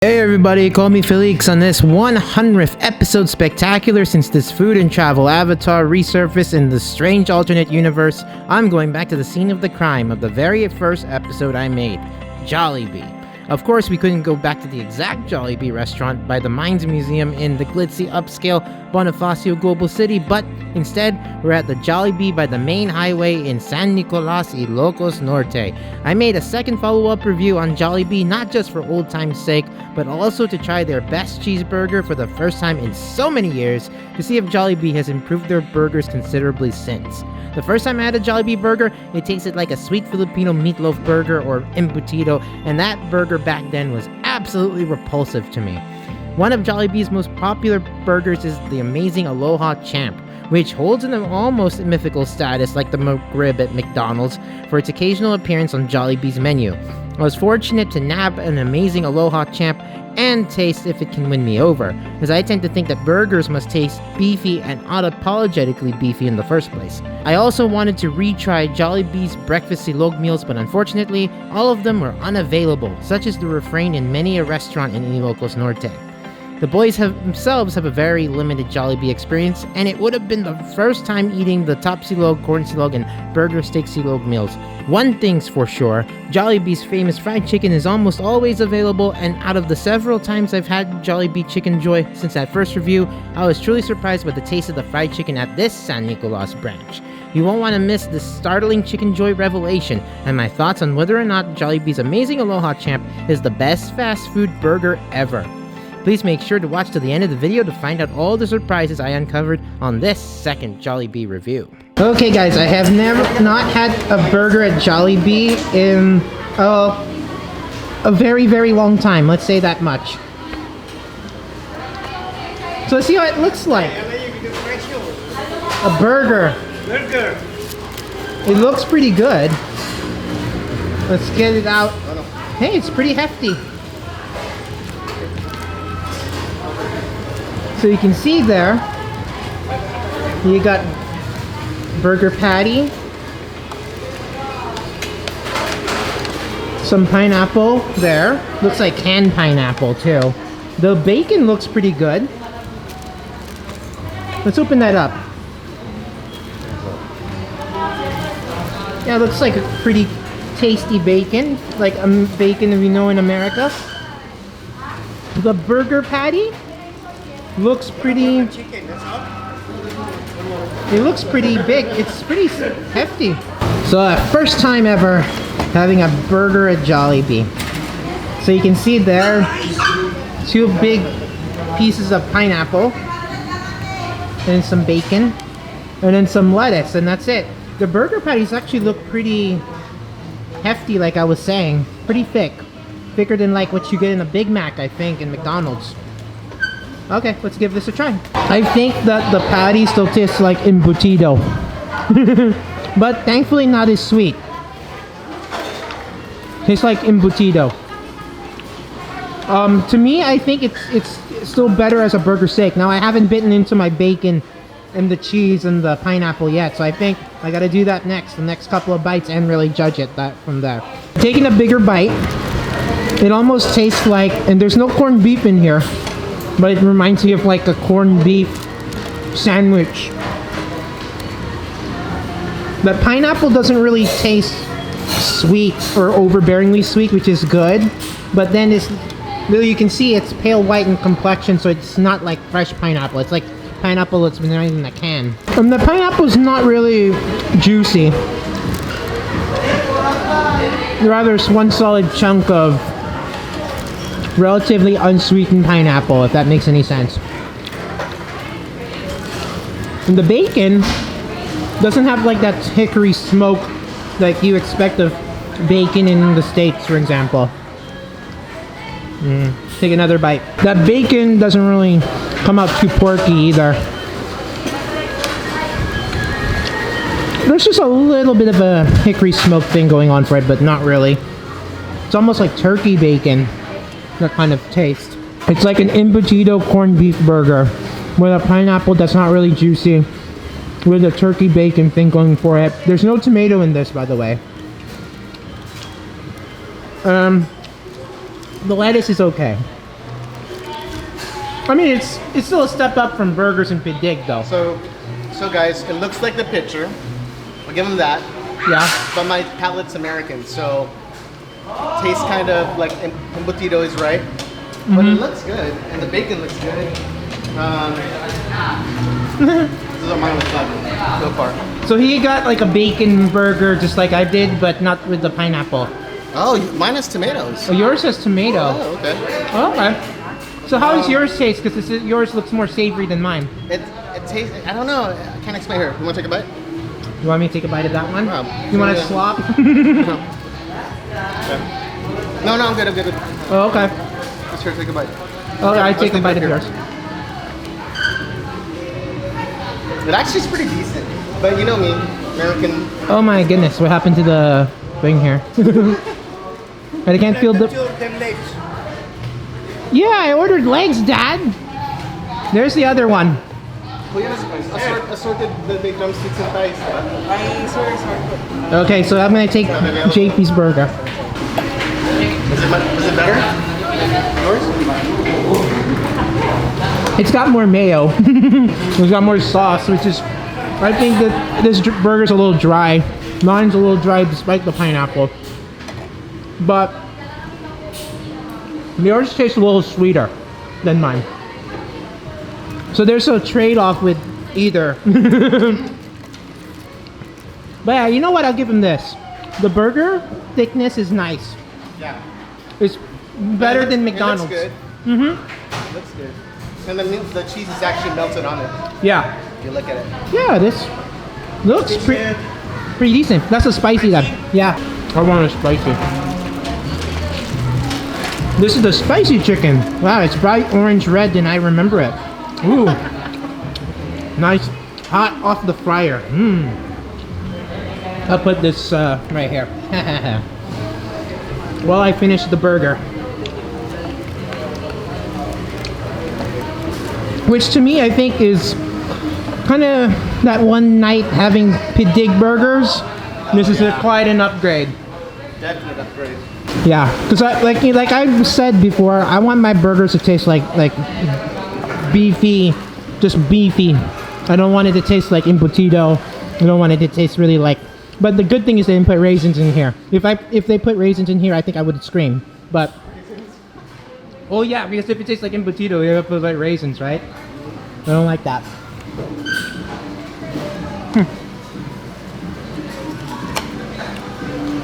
Hey everybody, call me Felix on this 100th episode spectacular. Since this food and travel avatar resurfaced in the strange alternate universe, I'm going back to the scene of the crime of the very first episode I made, Jollibee. Of course, we couldn't go back to the exact Jollibee restaurant by the Mines Museum in the glitzy upscale Bonifacio Global City, but instead, we're at the Jollibee by the main highway in San Nicolas, Ilocos Norte. I made a second follow-up review on Jollibee, not just for old time's sake, but also to try their best cheeseburger for the first time in so many years, to see if Jollibee has improved their burgers considerably since. The first time I had a Jollibee burger, it tasted like a sweet Filipino meatloaf burger or embutido, and that burger back then was absolutely repulsive to me. One of Jollibee's most popular burgers is the Amazing Aloha Champ, which holds an almost mythical status like the McRib at McDonald's for its occasional appearance on Jollibee's menu. I was fortunate to nab an Amazing Aloha Champ and taste if it can win me over, as I tend to think that burgers must taste beefy and unapologetically beefy in the first place. I also wanted to retry Jollibee's breakfast silog meals, but unfortunately, all of them were unavailable, such is the refrain in many a restaurant in Ilocos Norte. The boys themselves have a very limited Jollibee experience, and it would have been the first time eating the top silog, corn silog, and burger steak silog meals. One thing's for sure, Jollibee's famous fried chicken is almost always available, and out of the several times I've had Jollibee Chicken Joy since that first review, I was truly surprised by the taste of the fried chicken at this San Nicolas branch. You won't want to miss this startling Chicken Joy revelation, and my thoughts on whether or not Jollibee's Amazing Aloha Champ is the best fast food burger ever. Please make sure to watch to the end of the video to find out all the surprises I uncovered on this second Jollibee review. Okay guys, I have not had a burger at Jollibee in a very, very long time. Let's say that much. So let's see how it looks like. A burger. It looks pretty good. Let's get it out. Hey, it's pretty hefty. So you can see there, you got burger patty, some pineapple there. Looks like canned pineapple too. The bacon looks pretty good. Let's open that up. Yeah, it looks like a pretty tasty bacon, like bacon we know in America. The burger patty looks pretty. It looks pretty big. It's pretty hefty. So first time ever having a burger at Jollibee. So you can see there, two big pieces of pineapple, and some bacon, and then some lettuce, and that's it. The burger patties actually look pretty hefty, like I was saying. Pretty thick. Thicker than like what you get in a Big Mac, I think, in McDonald's. Okay, let's give this a try. I think that the patty still tastes like embutido. But thankfully not as sweet. Tastes like embutido. To me, I think it's still better as a burger steak. Now, I haven't bitten into my bacon and the cheese and the pineapple yet, so I think I gotta do that next, the next couple of bites, and really judge it from there. Taking a bigger bite, it almost tastes like, and there's no corned beef in here, but it reminds me of like a corned beef sandwich. The pineapple doesn't really taste sweet or overbearingly sweet, which is good. But then you can see it's pale white in complexion, so it's not like fresh pineapple. It's like pineapple that's been in a can. The pineapple is not really juicy. Rather, it's one solid chunk of relatively unsweetened pineapple, if that makes any sense. And the bacon doesn't have like that hickory smoke like you expect of bacon in the States, for example. Take another bite. That bacon doesn't really come out too porky either. There's just a little bit of a hickory smoke thing going on for it, but not really. It's almost like turkey bacon. That kind of taste. It's like an embutido corned beef burger with a pineapple that's not really juicy, with a turkey bacon thing going for it. There's no tomato in this, by the way. The lettuce is okay. I mean, it's still a step up from burgers and Pidig, though. So guys, it looks like the picture. I'll give them that. Yeah. But my palate's American, so tastes kind of like embutido is right. But it looks good, and the bacon looks good. This is what mine looks like so far. So he got like a bacon burger, just like I did, but not with the pineapple. Oh, mine has tomatoes. Oh, yours has tomato. Oh, okay. Oh, okay. So how does yours taste? Because yours looks more savory than mine. It tastes. I don't know. I can't explain here. You want to take a bite? You want me to take a bite of that one? You want to slop? No, I'm good. I'm good. Oh, okay. Just here, take a bite. Okay, I take a bite of yours. It actually is pretty decent, but you know me, American. Oh my goodness, what happened to the thing here? I can't feel the. Yeah, I ordered legs, Dad. There's the other one. Assorted the big drumsticks and thighs. Okay, so I'm gonna take JP's burger. Is it better? Yours? It's got more mayo. It's got more sauce, which is, I think that this burger's a little dry. Mine's a little dry despite the pineapple. But yours tastes a little sweeter than mine. So there's a trade-off with either. But yeah, you know what? I'll give him this. The burger thickness is nice. Yeah. It's better than McDonald's. It looks good. It looks good. And the cheese is actually melted on it. Yeah. If you look at it. Yeah, this looks pretty decent. That's a spicy then. Yeah. I want a spicy. This is the spicy chicken. Wow, it's bright orange red and I remember it. Ooh. Nice. Hot off the fryer. Mmm. I'll put this right here. While I finish the burger. Which to me I think is kind of that one night having Pidig burgers. This is quite an upgrade. Definite upgrade. Yeah, because like I said before, I want my burgers to taste like beefy, just beefy. I don't want it to taste like embutido. I don't want it to taste really like. But the good thing is they didn't put raisins in here. If they put raisins in here, I think I would scream. But oh yeah, because if it tastes like embutido, you have to put like raisins, right? I don't like that.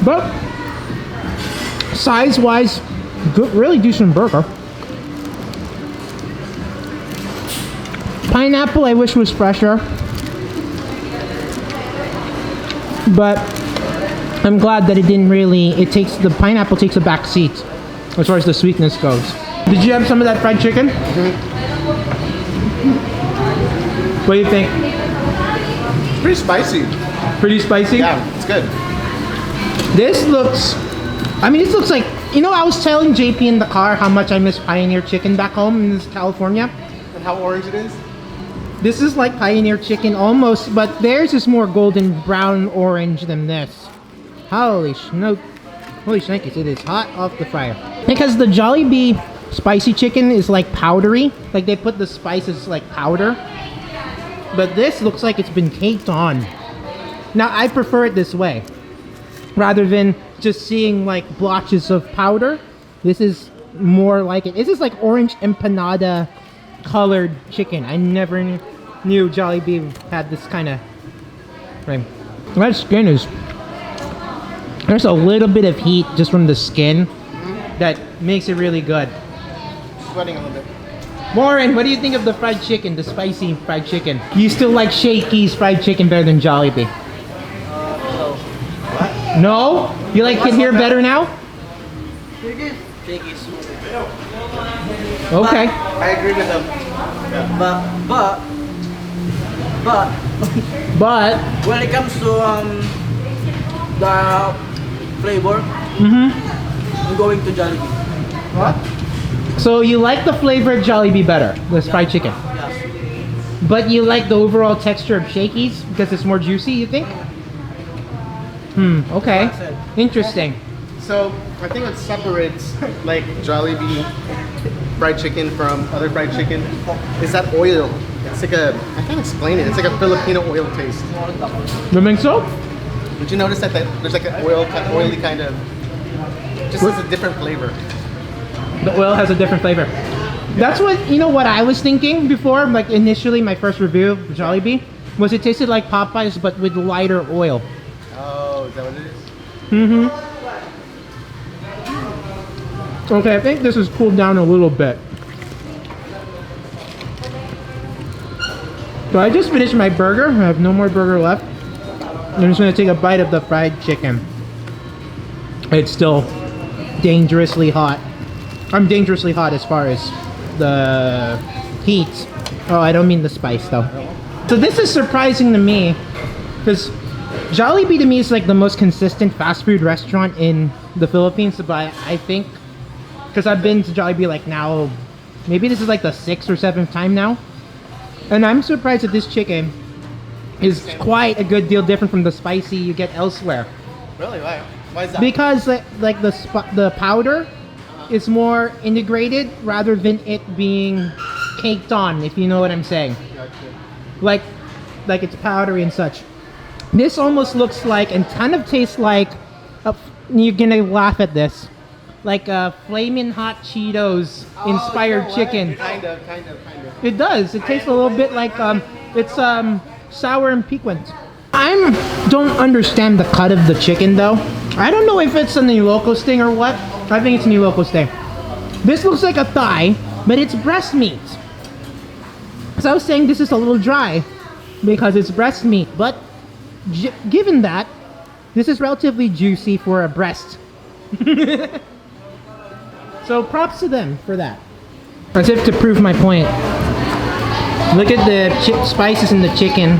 But size-wise, good, really decent burger. Pineapple, I wish was fresher. But I'm glad that it didn't really. The pineapple takes a back seat as far as the sweetness goes. Did you have some of that fried chicken? What do you think? It's pretty spicy. Pretty spicy? Yeah, it's good. This looks like, you know, I was telling JP in the car how much I miss Pioneer Chicken back home in California. And how orange it is? This is like Pioneer Chicken almost, but theirs is more golden brown orange than this. Holy shnikes, it is hot off the fryer. Because the Jollibee spicy chicken is like powdery, like they put the spices like powder. But this looks like it's been caked on. Now I prefer it this way. Rather than just seeing like blotches of powder, this is more like it. This is like orange empanada colored chicken. I never knew Jollibee had this kind of thing. That skin is, there's a little bit of heat just from the skin that makes it really good. Sweating a little bit. Warren, what do you think of the fried chicken, the spicy fried chicken? You still like Shakey's fried chicken better than Jollibee? No? You like it here better now? Shakey's. Okay. I agree with them. Yeah. But when it comes to the flavor, I'm going to Jollibee. What? So you like the flavor of Jollibee better, the fried chicken? Yes. But you like the overall texture of Shakey's because it's more juicy, you think? Okay. Interesting. So I think what separates like Jollibee fried chicken from other fried chicken is that oil. It's like a, I can't explain it. It's like a Filipino oil taste. You think so? Did you notice that there's like an oily kind of, just has a different flavor. The oil has a different flavor. That's what, you know what I was thinking before, like initially my first review of Jollibee, was it tasted like Popeyes but with lighter oil. Oh, is that what it is? Mm-hmm. Okay, I think this has cooled down a little bit. So I just finished my burger. I have no more burger left. I'm just gonna take a bite of the fried chicken. It's still dangerously hot. I'm dangerously hot as far as the heat. Oh, I don't mean the spice though. So this is surprising to me because Jollibee to me is like the most consistent fast food restaurant in the Philippines. But I think, because I've been to Jollibee like now, maybe this is like the 6th or 7th time now. And I'm surprised that this chicken is quite a good deal different from the spicy you get elsewhere. Really? Why? Why is that? Because like the powder is more integrated rather than it being caked on, if you know what I'm saying. Gotcha. Like it's powdery and such. This almost looks like and kind of tastes like you're gonna laugh at this, like a Flamin Hot Cheetos inspired chicken. Kind of. It does. It tastes a little bit like it's sour and piquant. I don't understand the cut of the chicken though. I don't know if it's a Nilocos thing or what. I think it's a Nilocos thing. This looks like a thigh, but it's breast meat. So I was saying this is a little dry because it's breast meat, but given that, this is relatively juicy for a breast. So props to them for that. As if to prove my point. Look at the spices in the chicken.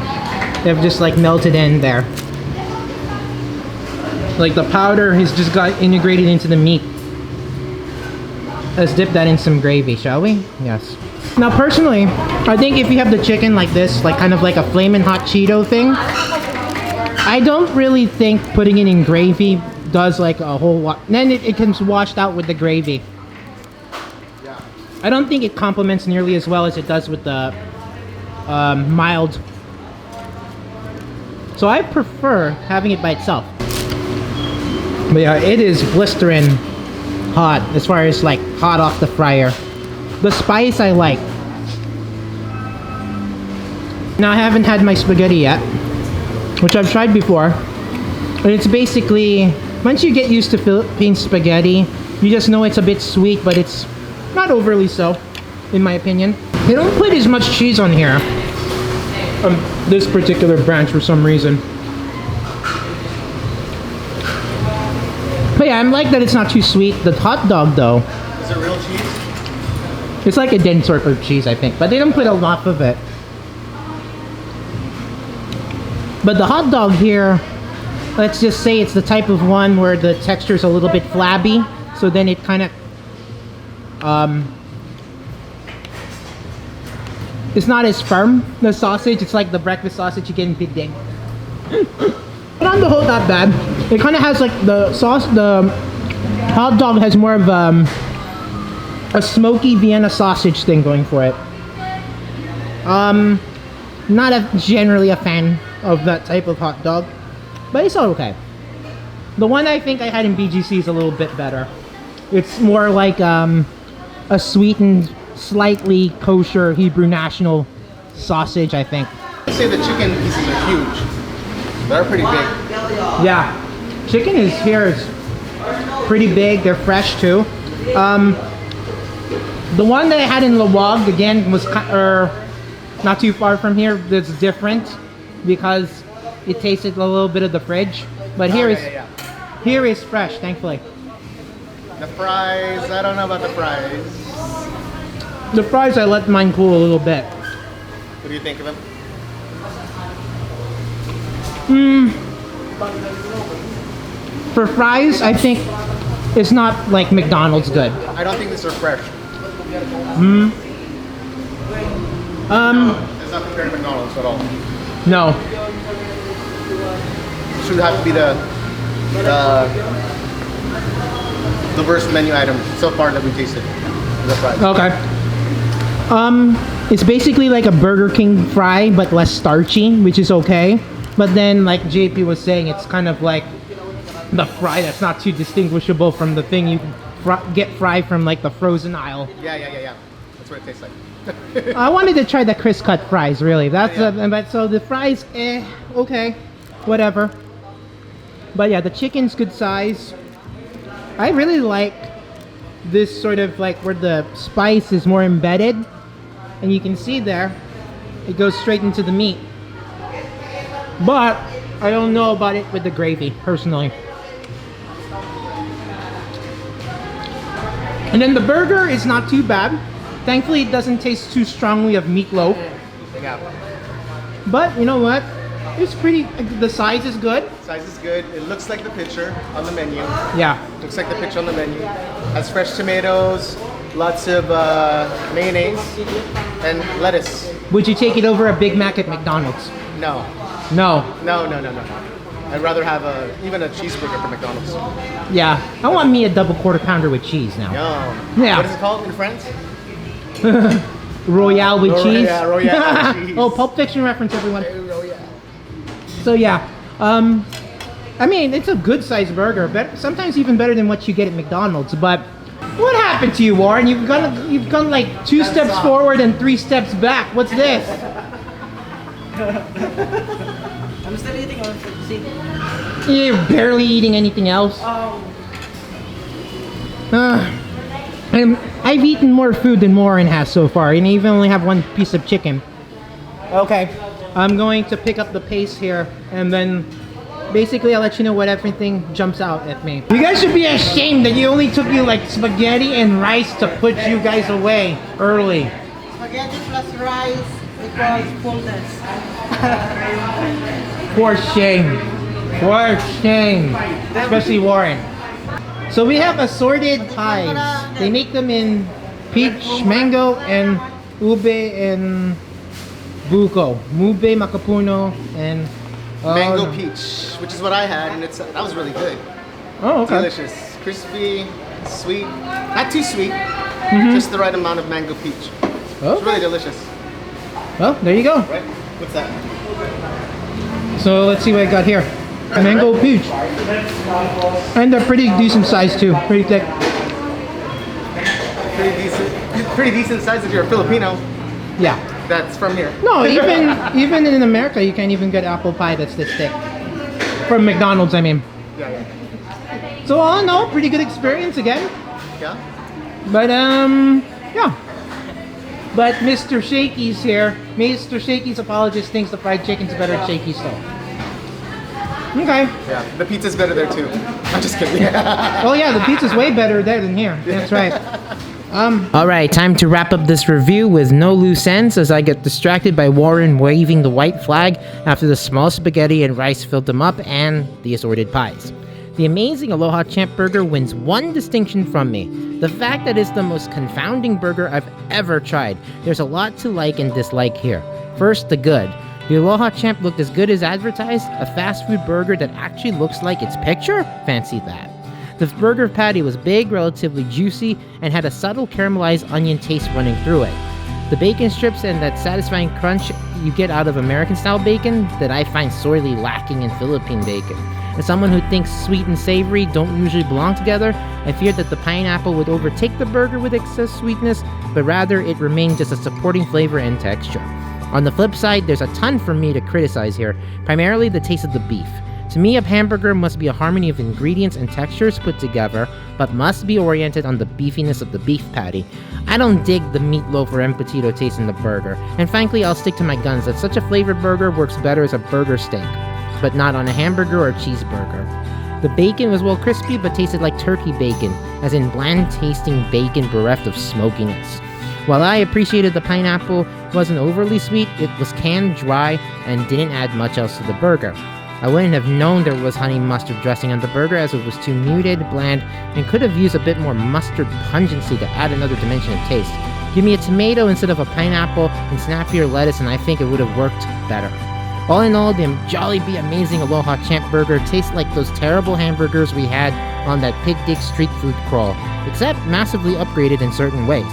They've just like melted in there. Like the powder has just got integrated into the meat. Let's dip that in some gravy, shall we? Yes. Now personally, I think if you have the chicken like this, like kind of like a Flamin' Hot Cheeto thing, I don't really think putting it in gravy does like a whole lot. Then it comes washed out with the gravy. I don't think it complements nearly as well as it does with the mild. So I prefer having it by itself. But yeah, it is blistering hot as far as like hot off the fryer. The spice I like. Now I haven't had my spaghetti yet, which I've tried before. And it's basically, once you get used to Philippine spaghetti, you just know it's a bit sweet, but it's not overly so, in my opinion. They don't put as much cheese on here. This particular branch for some reason. But yeah, I'm like that it's not too sweet. The hot dog though. Is it real cheese? It's like a dense sort of cheese, I think. But they don't put a lot of it. But the hot dog here, let's just say it's the type of one where the texture is a little bit flabby. So then it kind of it's not as firm, the sausage. It's like the breakfast sausage you get in Big Day. But on the whole, not bad. It kind of has like the hot dog has more of a smoky Vienna sausage thing going for it. Not generally a fan of that type of hot dog, but it's all okay. The one I think I had in BGC is a little bit better. It's more like a sweetened, slightly kosher Hebrew national sausage, I think. I'd say the chicken pieces are huge. They're pretty big. Yeah, chicken is pretty big. They're fresh too. The one that I had in Lawag again was not too far from here. That's different because it tasted a little bit of the fridge. But here is fresh, thankfully. The fries, I don't know about the fries. The fries, I let mine cool a little bit. What do you think of them? For fries, I think it's not like McDonald's good. I don't think these are fresh. It's not compared to McDonald's at all. No. It should have to be the worst menu item so far that we tasted. the fries. Okay. It's basically like a Burger King fry, but less starchy, which is okay. But then, like JP was saying, it's kind of like the fry that's not too distinguishable from the thing you get fried from like the frozen aisle. Yeah. That's what it tastes like. I wanted to try the crisp cut fries, really. That's Yeah. but so the fries, okay, whatever. But yeah, the chicken's good size. I really like this sort of like where the spice is more embedded, and you can see there, it goes straight into the meat. But I don't know about it with the gravy, personally. And then the burger is not too bad. Thankfully, it doesn't taste too strongly of meatloaf. Yeah. But you know what? It's pretty. The size is good. Size is good. It looks like the picture on the menu. Yeah. Looks like the picture on the menu. Has fresh tomatoes, lots of mayonnaise, and lettuce. Would you take it over a Big Mac at McDonald's? No. No. I'd rather have even a cheeseburger from McDonald's. Yeah. I want me a double quarter pounder with cheese now. Yum. Yeah. What is it called in France? Royale with cheese. Yeah, Royale with cheese. Oh, Pulp Fiction reference, everyone. Royale. So yeah, I mean it's a good sized burger, but sometimes even better than what you get at McDonald's. But what happened to you, Warren? You've gone like 2 steps forward and 3 steps back. What's this? I'm still eating on see. You're barely eating anything else. I've eaten more food than Warren has so far, and I even only have 1 piece of chicken. Okay, I'm going to pick up the pace here, and then basically I'll let you know what everything jumps out at me. You guys should be ashamed that you only took you like spaghetti and rice to put you guys away early. Spaghetti plus rice equals fullness. For shame. For shame. Especially Warren. So we have assorted pies. They make them in peach, mango, and ube and buko. Mube, makapuno, and Mango peach, which is what I had, and that was really good. Oh, okay. Delicious, crispy, sweet, not too sweet, just the right amount of mango peach. It's Okay. really delicious, Well, there you go. right? What's that? So let's see what I got here. Mango peach. And they're pretty decent size too. Pretty thick. Pretty decent size if you're a Filipino. Yeah. That's from here. No, even in America, you can't even get apple pie that's this thick. From McDonald's, I mean. Yeah. So all in all, pretty good experience again. Yeah. But yeah. But Mr. Shakey's here. Mr. Shakey's apologist thinks the fried chicken's better at Shakey's though. Okay. Yeah. The pizza's better there too. I'm just kidding. Oh yeah, the pizza's way better there than here. That's right. Alright, time to wrap up this review with no loose ends as I get distracted by Warren waving the white flag after the small spaghetti and rice filled them up and the assorted pies. The Amazing Aloha Champ burger wins 1 distinction from me. The fact that it's the most confounding burger I've ever tried. There's a lot to like and dislike here. First, the good. The Aloha Champ looked as good as advertised, a fast food burger that actually looks like its picture? Fancy that. The burger patty was big, relatively juicy, and had a subtle caramelized onion taste running through it. The bacon strips and that satisfying crunch you get out of American-style bacon that I find sorely lacking in Philippine bacon. As someone who thinks sweet and savory don't usually belong together, I feared that the pineapple would overtake the burger with excess sweetness, but rather it remained just a supporting flavor and texture. On the flip side, there's a ton for me to criticize here, primarily the taste of the beef. To me, a hamburger must be a harmony of ingredients and textures put together, but must be oriented on the beefiness of the beef patty. I don't dig the meatloaf or empatito taste in the burger, and frankly, I'll stick to my guns that such a flavored burger works better as a burger steak, but not on a hamburger or cheeseburger. The bacon was well crispy, but tasted like turkey bacon, as in bland-tasting bacon bereft of smokiness. While I appreciated the pineapple wasn't overly sweet, it was canned dry and didn't add much else to the burger. I wouldn't have known there was honey mustard dressing on the burger as it was too muted, bland, and could have used a bit more mustard pungency to add another dimension of taste. Give me a tomato instead of a pineapple and snappier lettuce and I think it would have worked better. All in all, the Jollibee Amazing Aloha Champ burger tastes like those terrible hamburgers we had on that Pig Dick street food crawl, except massively upgraded in certain ways.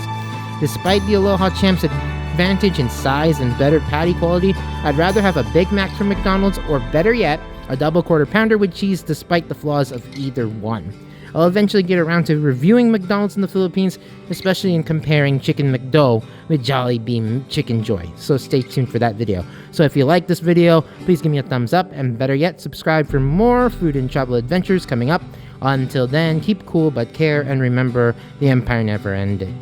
Despite the Aloha Champ's advantage in size and better patty quality, I'd rather have a Big Mac from McDonald's, or better yet, a double quarter pounder with cheese, despite the flaws of either one. I'll eventually get around to reviewing McDonald's in the Philippines, especially in comparing Chicken McDo with Jollibee Chicken Joy, so stay tuned for that video. So if you like this video, please give me a thumbs up, and better yet, subscribe for more food and travel adventures coming up. Until then, keep cool but care, and remember, the empire never ended.